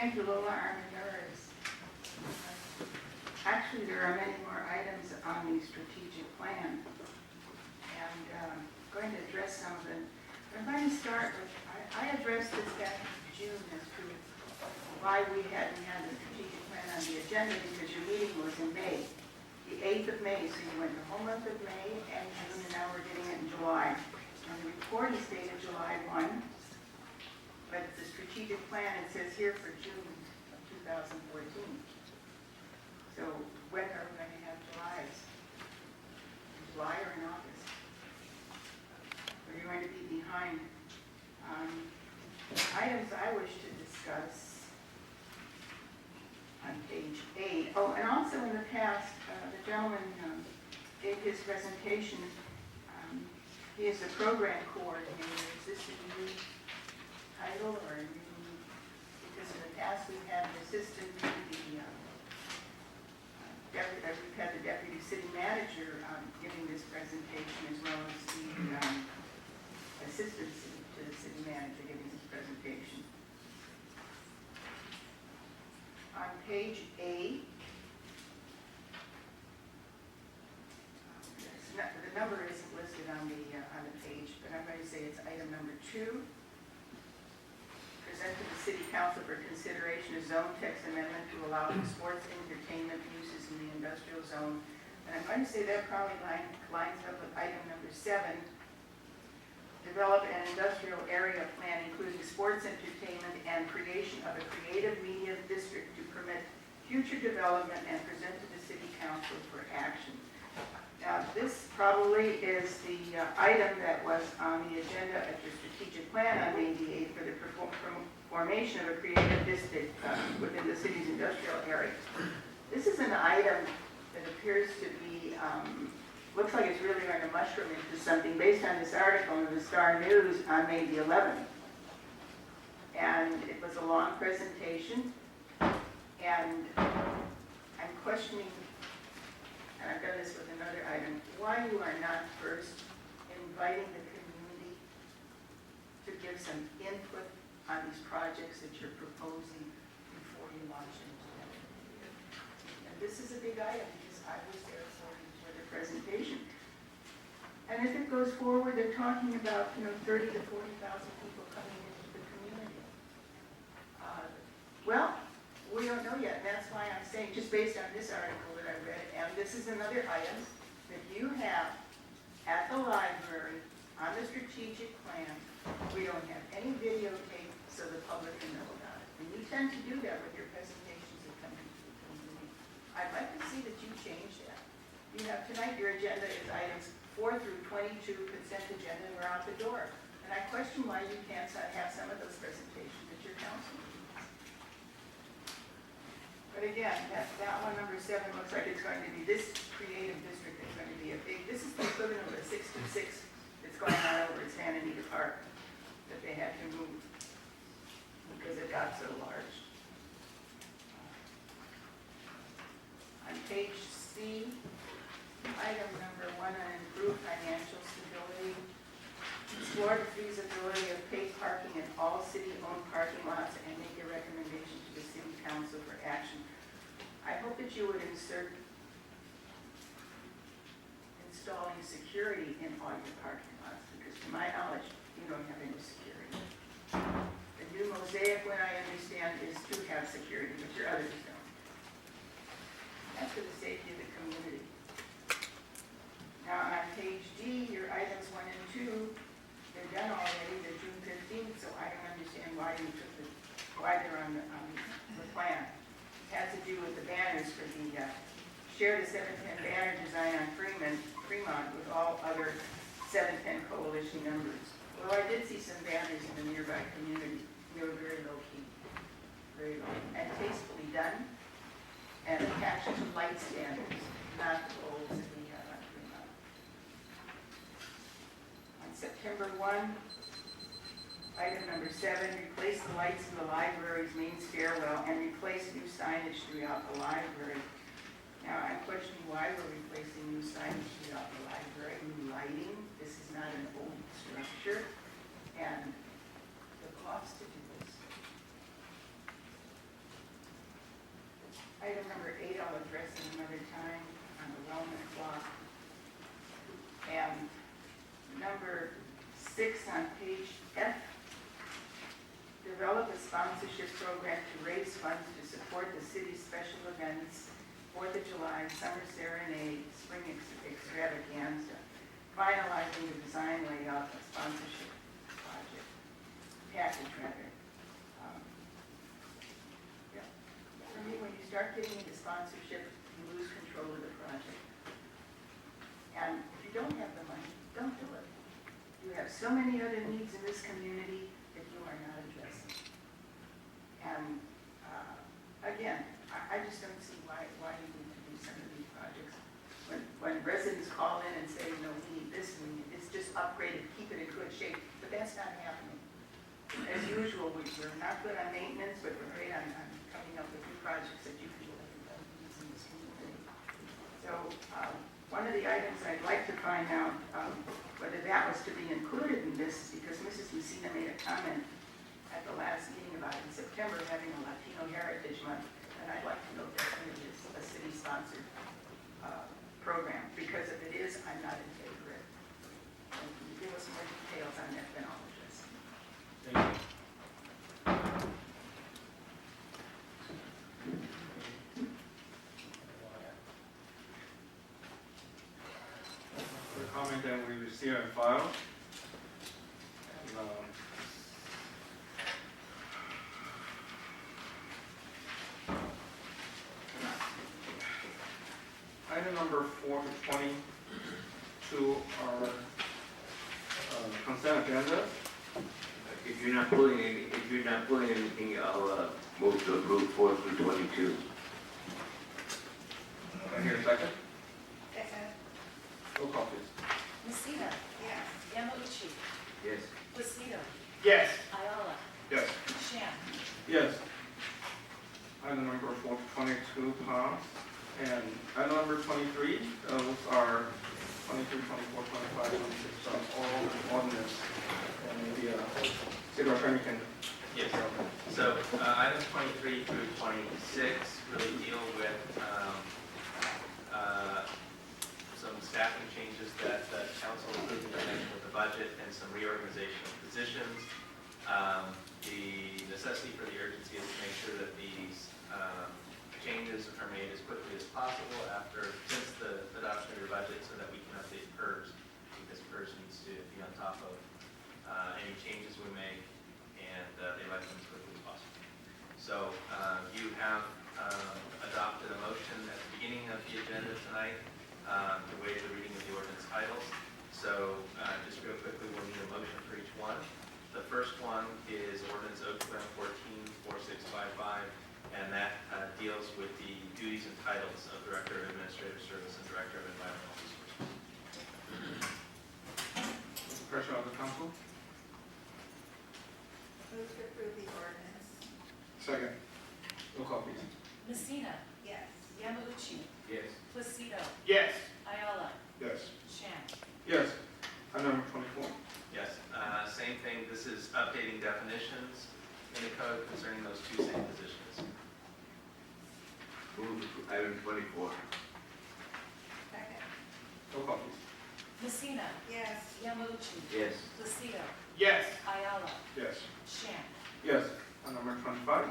Thank you, Lola Armendariz. Actually, there are many more items on the strategic plan, and I'm going to address some of them. I'm going to start with, I addressed this back in June as to why we hadn't had the strategic plan on the agenda, because your meeting was in May, the 8th of May, so you went the whole month of May and June, and now we're getting it in July. And the report is dated July 1, but the strategic plan, it says here for June of 2014. So when are we going to have July's? In July or in August? Or you're going to be behind? Items I wish to discuss on page 8. Oh, and also in the past, the gentleman gave his presentation. He is a program coordinator. Is this a new title or a new? Because in the past we've had an assistant to the we've had the deputy city manager giving this presentation, as well as the assistant to the city manager giving this presentation. On page 8, the number isn't listed on the page, but I'm going to say it's item number 2. Present to the City Council for consideration a zone text amendment to allow for sports entertainment uses in the industrial zone. And I'm going to say that probably lines up with item number 7. Develop an industrial area plan including sports entertainment and creation of a creative media district to permit future development and present to the City Council for action. Now, this probably is the item that was on the agenda at your strategic plan on May the 8th for the formation of a creative district within the city's industrial area. This is an item that appears to be, looks like it's really going to mushroom into something based on this article in the Star News on May the 11th. And it was a long presentation, and I'm questioning, and I've done this with another item, why you are not first inviting the community to give some input on these projects that you're proposing before you launch into them. And this is a big item because I was there for the presentation. And if it goes forward, they're talking about 30 to 40,000 people coming into the community. Well, we don't know yet, and that's why I'm saying, just based on this article that I read, and this is another item that you have at the library on the strategic plan. We don't have any videotape so the public can know about it. And you tend to do that with your presentations that come into the community. I'd like to see that you change that. You have tonight, your agenda is items 4 through 22, consent agenda, and we're out the door. And I question why you can't have some of those presentations at your council meetings. But again, that one, number 7, looks like it's going to be this creative district that's going to be a big, this is the equivalent of a 626 that's going on over at Santa Anita Park that they had to move because it got so large. On page C, item number 1 on improved financial stability. Explore the feasibility of paid parking in all city-owned parking lots and make a recommendation to the City Council for action. I hope that you would insert installing security in all your parking lots, because to my knowledge, you don't have any security. The new mosaic, what I understand, is to have security, but your others don't. That's for the safety of the community. Now on page D, your items 1 and 2, they're done already, they're June 15th, so I don't understand why you took why they're on the plan. It has to do with the banners for the share the 710 banner design on Fremont with all other 710 coalition members. Well, I did see some banners in the nearby community. They were very low key, very low, and tastefully done, and attached to light standards, not the goals that we have on Fremont. On September 1, item number 7, replace the lights in the library's main stairwell and replace new signage throughout the library. Now, I'm questioning why we're replacing new signage throughout the library, new lighting. This is not an old structure, and the cost to do this. Item number 8, I'll address at another time on the wellness block. And number 6 on page F, develop a sponsorship program to raise funds to support the city's special events, 4th of July, Summer Serenade, Spring Extravaganza, finalizing the design layout of sponsorship project, package rather. Yeah. For me, when you start getting into sponsorship, you lose control of the project. And if you don't have the money, don't do it. You have so many other needs in this community that you are not addressing. And again, I just don't see why you need to do some of these projects. When residents call in and say, no, we need this, it's just upgraded, keep it in good shape, but that's not happening. As usual, we're not good on maintenance, but we're great on coming up with new projects that you feel like needs in this community. So one of the items I'd like to find out whether that was to be included in this, because Mrs. Messina made a comment at the last meeting about in September having a Latino Heritage Month, and I'd like to know if that is a city-sponsored program, because if it is, I'm not in favor of it. And can you give us more details on that, then I'll address it. Thank you. The comment that we received and filed. Item number 4 to 22 are consent agenda. If you're not pulling anything, I'll move to approve 4 through 22. I hear a second. Second. Roll call, please. Messina. Yes. Yamauchi. Yes. Placido. Yes. Ayala. Yes. Shan. Yes. Item number 4 to 22 passed. And item number 23, those are 23, 24, 25, 26, all ordinance. And the city attorney can. Yes. So items 23 through 26 really deal with some staffing changes that the council approved in connection with the budget and some reorganization of positions. The necessity for the urgency is to make sure that these changes are made as quickly as possible since the adoption of your budget, so that we can update PERS, because PERS needs to be on top of any changes we make, and they like them as quickly as possible. So you have adopted a motion at the beginning of the agenda tonight to waive the reading of the ordinance titles. So just real quickly, we'll need a motion for each one. The first one is ordinance OQM 144655, and that deals with the duties and titles of Director of Administrative Service and Director of Environmental Resources. Pressure on the council. Move to approve the ordinance. Second. Roll call, please. Messina. Yes. Yamauchi. Yes. Placido. Yes. Ayala. Yes. Shan. Yes. Item number 24. Yes, same thing. This is updating definitions in the code concerning those two same positions. Move to item 24. Second. Roll call, please. Messina. Yes. Yamauchi. Yes. Placido. Yes. Ayala. Yes. Shan. Yes. Item number 25.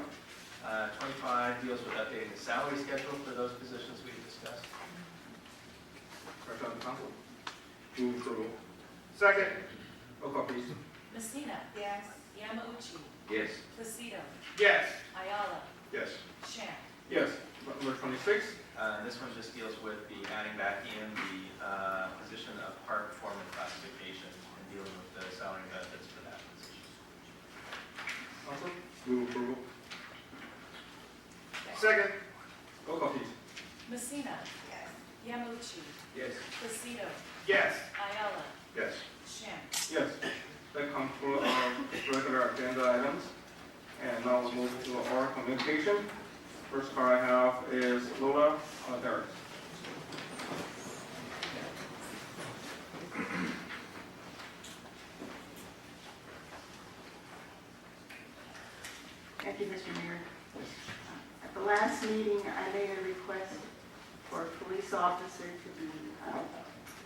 25 deals with updating the salary schedule for those positions we've discussed. Pressure on the council. Move approval. Second. Roll call, please. Messina. Yes. Yamauchi. Yes. Placido. Yes. Ayala. Yes. Shan. Yes. Number 26. This one just deals with the adding back in the position of park foreman classification and dealing with the salary and benefits for that position. Council. Move approval. Second. Roll call, please. Messina. Yes. Yamauchi. Yes. Placido. Yes. Ayala. Yes. Shan. Yes. That concludes our regular agenda items. And now we'll move to our communication. First car I have is Lola Derek. Thank you, Mr. Mayor. At the the last meeting, I made a request for a police officer to be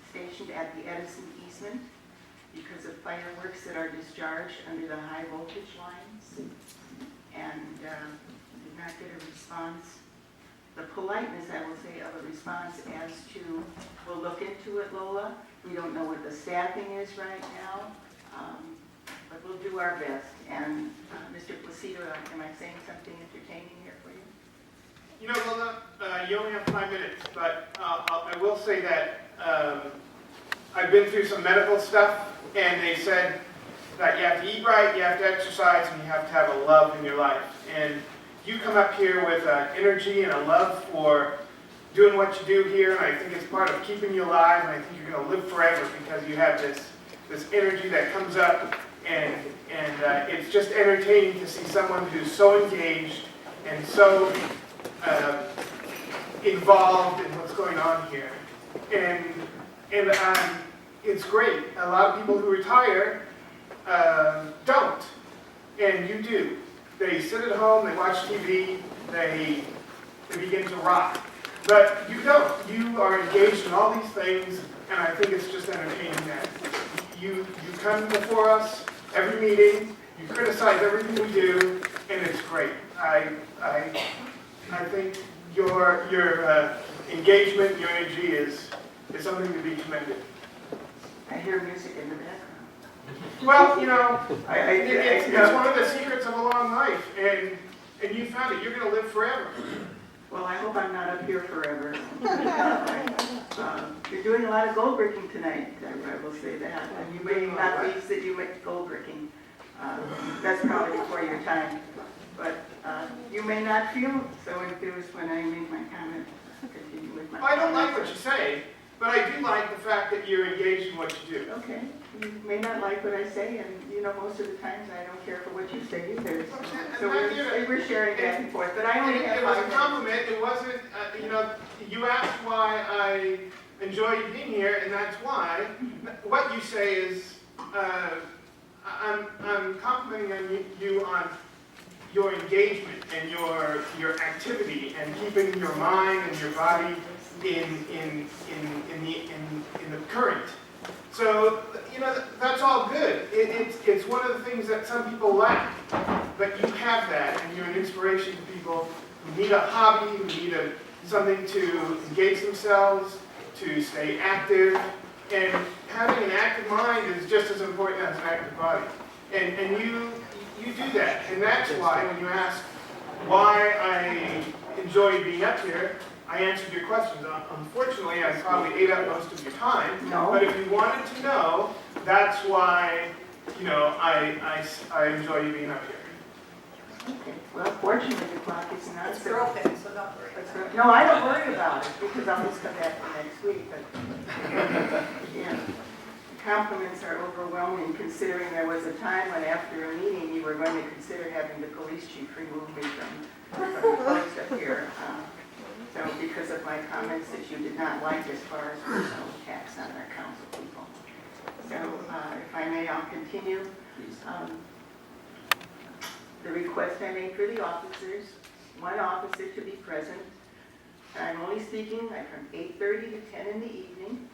stationed at the Edison easement because of fireworks that are discharged under the high voltage lines. And did not get a response. The politeness, I will say, of a response as to, we'll look into it, Lola. We don't know what the staffing is right now, but we'll do our best. And Mr. Placido, am I saying something entertaining here for you? You know, Lola, you only have 5 minutes, but I will say that I've been through some medical stuff, and they said that you have to eat right, you have to exercise, and you have to have a love in your life. And you come up here with energy and a love for doing what you do here, and I think it's part of keeping you alive, and I think you're going to live forever because you have this energy that comes up, and it's just entertaining to see someone who's so engaged and so involved in what's going on here. And it's great. A lot of people who retire don't, and you do. They sit at home, they watch TV, they begin to rock. But you don't. You are engaged in all these things, and I think it's just entertaining that you come before us every meeting, you criticize everything we do, and it's great. I think your engagement, your energy is something to be commended. I hear music in the background. Well, you know, it's one of the secrets of a long life, and you found it. You're going to live forever. Well, I hope I'm not up here forever. You're doing a lot of gold bricking tonight, I will say that. And you may not be that you make gold bricking. That's probably before your time. But you may not feel so enthused when I make my comment. Continue with my I don't like what you say, but I do like the fact that you're engaged in what you do. Okay. You may not like what I say, and you know, most of the times I don't care for what you say either. So we're sharing back and forth, but I only have It was 5 a minutes. compliment. It wasn't, you know, you asked why I enjoy you being here, and that's why. What you say is, I'm complimenting on you on your engagement and your activity and keeping your mind and your body in the current. So, you know, that's all good. It's one of the things that some people lack. But you have that, and you're an inspiration to people who need a hobby, who need something to engage themselves, to stay active. And having an active mind is just as important as an active body. And you do that. And that's why when you ask why I enjoy being up here, I answered your questions. Unfortunately, I probably ate up most of your time. No. But if you wanted to know, that's why, you know, I enjoy you being up here. Okay. Well, fortunately, the clock is not. It's broken, so don't worry. No, I don't worry about it because I'll just come back for next week. But yeah, the compliments are overwhelming considering there was a time when after a meeting you were going to consider having the police chief remove me from the post up here. So because of my comments that you did not like as far as personal attacks on our council people. So if I may, I'll continue. The request I made for the officers, one officer to be present. I'm only speaking from 8:30 to 10 in the evening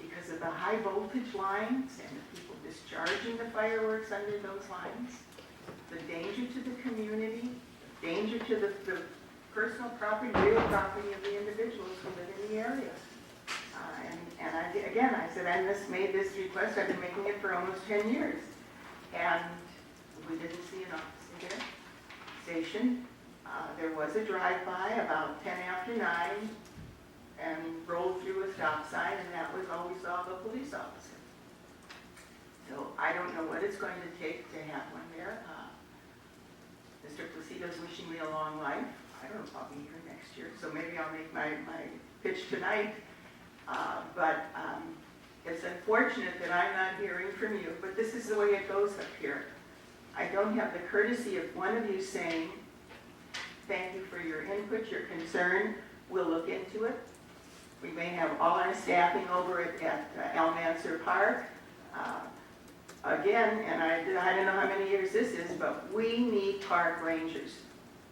because of the high voltage lines and the people discharging the fireworks under those lines, the danger to the community, danger to the personal property, real property of the individuals who live in the area. And I said, I just made this request. I've been making it for almost 10 years. And we didn't see an officer there. Station. There was a drive-by about 10 after 9 and rolled through a stop sign, and that was all we saw of a police officer. So I don't know what it's going to take to have one there. Mr. Placido's wishing me a long life. I don't know if I'll be here next year, so maybe I'll make my pitch tonight. But it's unfortunate that I'm not hearing from you, but this is the way it goes up here. I don't have the courtesy of one of you saying, thank you for your input, your concern, we'll look into it. We may have all our staffing over at Almanzor Park. Again, and I don't know how many years this is, but we need park rangers.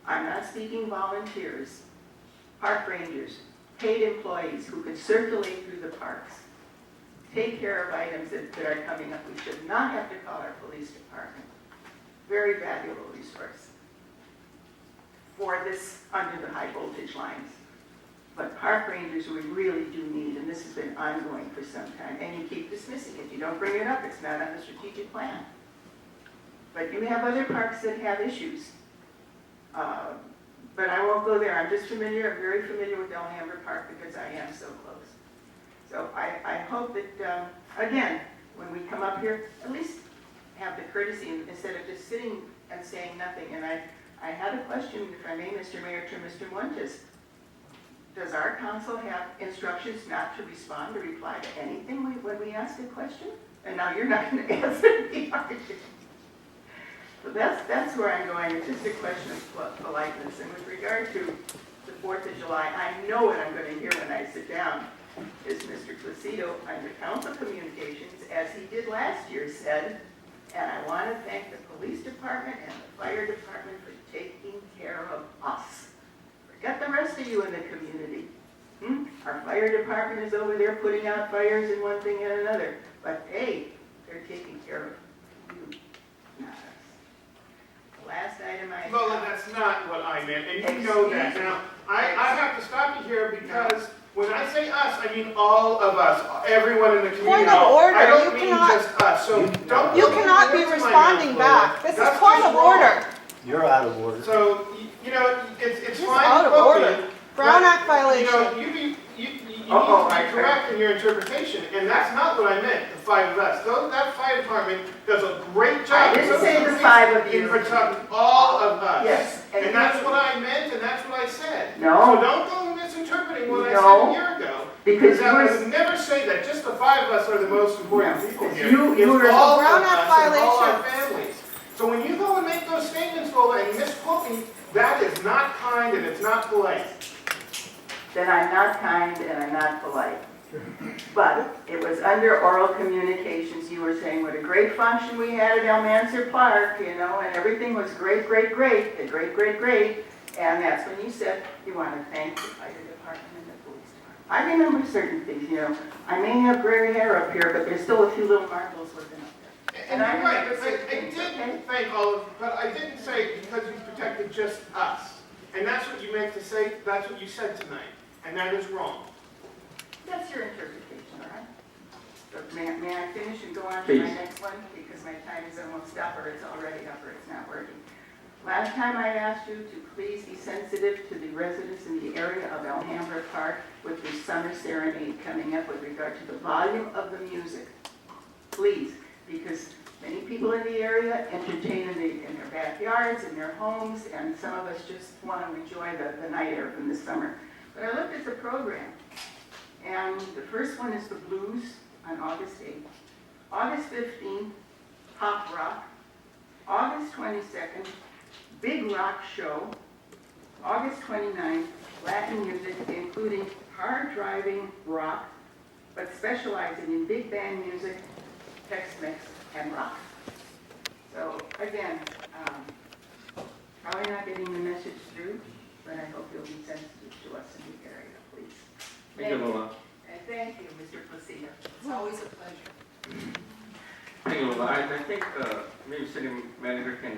I'm not speaking volunteers, park rangers, paid employees who could circulate through the parks, take care of items that are coming up. We should not have to call our police department. Very valuable resource for this under the high voltage lines. But park rangers we really do need, and this has been ongoing for some time, and you keep dismissing it. You don't bring it up, it's not on the strategic plan. But you have other parks that have issues. But I won't go there. I'm very familiar with Alhambra Park because I am so close. So I hope that, again, when we come up here, at least have the courtesy instead of just sitting and saying nothing. And I had a question, if I may, Mr. Mayor, to Mr. Montes. Does our council have instructions not to respond or reply to anything when we ask a question? And now you're not going to answer me, are you? So that's where I'm going. It's just a question of politeness. And with regard to the 4th of July, I know what I'm going to hear when I sit down is Mr. Placido under Council Communications, as he did last year, said, and I want to thank the police department and the fire department for taking care of us. Forget the rest of you in the community. Our fire department is over there putting out fires and one thing and another. But hey, they're taking care of you, not us. The last item I Lola, that's not what I meant, and you know that. Now, I have to stop you here because when I say us, I mean all of us, everyone in the community. Point of order. I don't You mean cannot- just us, so don't. You put cannot be words in my responding mouth, back. Lola. This is That's point just of wrong. order. You're out of order. So, you know, it's This is fine out to of quote order. me, Brown but, Act violation. You know, you need to be correct in your interpretation, and that's not what I meant, the 5 of us. That fire department does a great job. I didn't So say does the police. 5 of you. We're talking all of us. Yes. And that's what I meant, and that's what I said. No. So don't go misinterpreting what I No. said a year ago. Because I yours, would never say that just the 5 of us are the most important No. people here. You It's were- all of Brown us Act and all our violations. families. So when you go and make those statements, Lola, and misquote me, that is not kind and it's not polite. then I'm not kind and I'm not polite. But it was under oral communications. You were saying what a great function we had at Elmancer Park, you know, and everything was great, great, great, and great, great, great. And that's when you said you want to thank the fire department and the police department. I remember certain things, you know. I may have gray hair up here, but there's still a few little marbles looking up there. And I you're right, remember I certain things, okay? did thank all of, but I didn't say because you protected just us. And that's what you meant to say, that's what you said tonight, and that is wrong. That's your interpretation, all right? But may I finish and go on to Please. my next one? Because my time is almost up, or it's already up, or it's not working. Last time I asked you to please be sensitive to the residents in the area of Alhambra Park with the summer serenade coming up with regard to the volume of the music. Please, because many people in the area entertain in their backyards, in their homes, and some of us just want to enjoy the night air from the summer. But I looked at the program, and the first one is the blues on August 8th. August 15th, pop rock. August 22nd, big rock show. August 29th, Latin music, including hard driving rock, but specializing in big band music, Tex-Mex, and rock. So again, probably not getting the message through, but I hope you'll be sensitive to us in the area, please. Thank you, Lola. And thank you, Mr. Placido. It's always a pleasure. Thank you, Lola. I think maybe city manager can